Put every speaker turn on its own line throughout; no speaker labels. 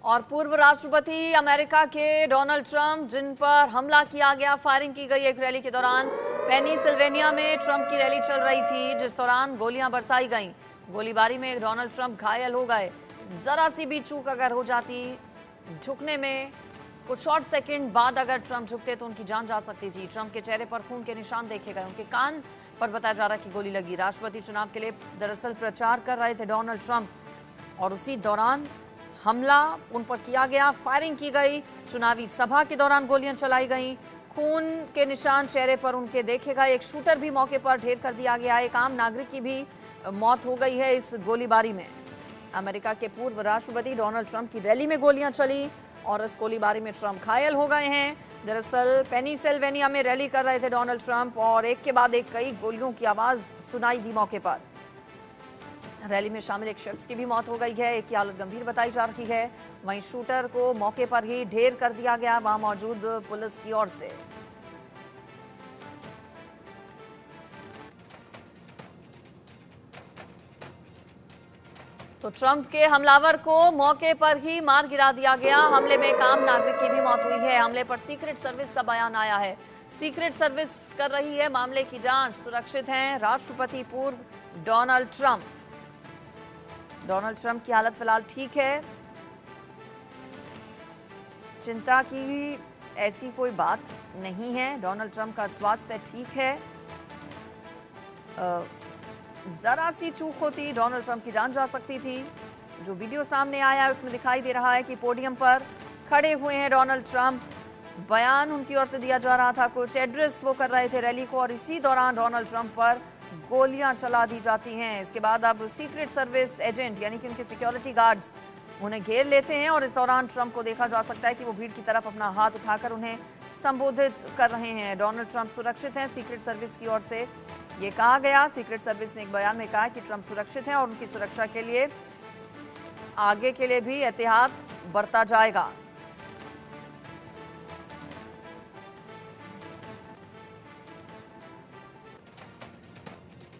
और पूर्व राष्ट्रपति अमेरिका के डोनाल्ड ट्रंप, जिन पर हमला किया गया, फायरिंग की गई एक रैली के दौरान। पेनिसिल्वेनिया में ट्रंप की रैली चल रही थी, जिस दौरान गोलियां बरसाई गईं। गोलीबारी में डोनाल्ड ट्रंप घायल हो गए। जरा सी भी चूक अगर हो जाती, झुकने में कुछ शॉर्ट सेकंड बाद अगर ट्रंप झुकते तो उनकी जान जा सकती थी। ट्रंप के चेहरे पर खून के निशान देखे गए, उनके कान पर बताया जा रहा है कि गोली लगी। राष्ट्रपति चुनाव के लिए दरअसल प्रचार कर रहे थे डोनाल्ड ट्रंप, और उसी दौरान हमला उन पर किया गया, फायरिंग की गई। चुनावी सभा के दौरान गोलियां चलाई गईं, खून के निशान चेहरे पर उनके देखे गए। एक शूटर भी मौके पर ढेर कर दिया गया। एक आम नागरिक की भी मौत हो गई है इस गोलीबारी में। अमेरिका के पूर्व राष्ट्रपति डोनाल्ड ट्रंप की रैली में गोलियां चली और इस गोलीबारी में ट्रंप घायल हो गए हैं। दरअसल पेनिसिल्वेनिया में रैली कर रहे थे डोनाल्ड ट्रंप, और एक के बाद एक कई गोलियों की आवाज सुनाई दी मौके पर। रैली में शामिल एक शख्स की भी मौत हो गई है, एक की हालत गंभीर बताई जा रही है। वहीं शूटर को मौके पर ही ढेर कर दिया गया वहां मौजूद पुलिस की ओर से। तो ट्रंप के हमलावर को मौके पर ही मार गिरा दिया गया। हमले में एक आम नागरिक की भी मौत हुई है। हमले पर सीक्रेट सर्विस का बयान आया है। सीक्रेट सर्विस कर रही है मामले की जांच। सुरक्षित हैं राष्ट्रपति पूर्व डोनाल्ड ट्रंप। डोनाल्ड ट्रंप की हालत फिलहाल ठीक है, चिंता की ऐसी कोई बात नहीं है। डोनाल्ड ट्रंप का स्वास्थ्य ठीक है। जरा सी चूक होती डोनाल्ड ट्रंप की जान जा सकती थी। जो वीडियो सामने आया है उसमें दिखाई दे रहा है कि पोडियम पर खड़े हुए हैं डोनाल्ड ट्रंप। बयान उनकी ओर से दिया जा रहा था, कुछ एड्रेस वो कर रहे थे रैली को, और इसी दौरान डोनाल्ड ट्रंप पर गोलियां चला दी जाती हैं। इसके बाद अब सीक्रेट सर्विस एजेंट यानी कि उनके सिक्योरिटी गार्ड्स उन्हें घेर लेते हैं, और इस दौरान ट्रंप को देखा जा सकता है कि वो भीड़ की तरफ अपना हाथ उठाकर उन्हें संबोधित कर रहे हैं। डोनाल्ड ट्रंप सुरक्षित हैं, सीक्रेट सर्विस की ओर से ये कहा गया। सीक्रेट सर्विस ने एक बयान में कहा कि ट्रंप सुरक्षित हैं और उनकी सुरक्षा के लिए आगे के लिए भी एहतियात बरता जाएगा।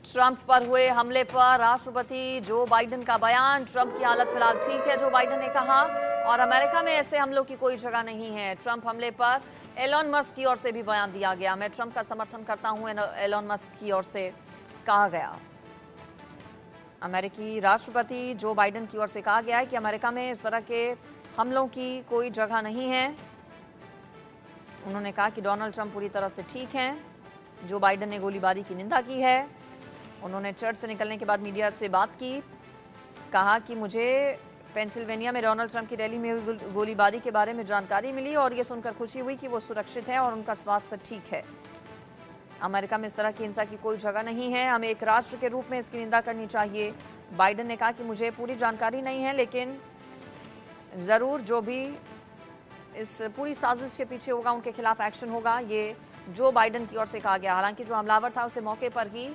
ट्रंप पर हुए हमले पर राष्ट्रपति जो बाइडेन का बयान। ट्रंप की हालत फिलहाल ठीक है, जो बाइडेन ने कहा, और अमेरिका में ऐसे हमलों की कोई जगह नहीं है। ट्रंप हमले पर एलोन मस्क की ओर से भी बयान दिया गया। मैं ट्रंप का समर्थन करता हूं, एलोन मस्क की ओर से कहा गया। अमेरिकी राष्ट्रपति जो बाइडेन की ओर से कहा गया है कि अमेरिका में इस तरह के हमलों की कोई जगह नहीं है। उन्होंने कहा कि डोनाल्ड ट्रंप पूरी तरह से ठीक हैं। जो बाइडेन ने गोलीबारी की निंदा की है। उन्होंने चर्च से निकलने के बाद मीडिया से बात की, कहा कि मुझे पेंसिल्वेनिया में डोनाल्ड ट्रंप की रैली में हुई गोलीबारी के बारे में जानकारी मिली और ये सुनकर खुशी हुई कि वो सुरक्षित हैं और उनका स्वास्थ्य ठीक है। अमेरिका में इस तरह की हिंसा की कोई जगह नहीं है, हमें एक राष्ट्र के रूप में इसकी निंदा करनी चाहिए। बाइडेन ने कहा कि मुझे पूरी जानकारी नहीं है, लेकिन ज़रूर जो भी इस पूरी साजिश के पीछे होगा उनके खिलाफ एक्शन होगा, ये जो बाइडेन की ओर से कहा गया। हालांकि जो हमलावर था उसे मौके पर ही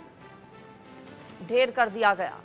ढेर कर दिया गया।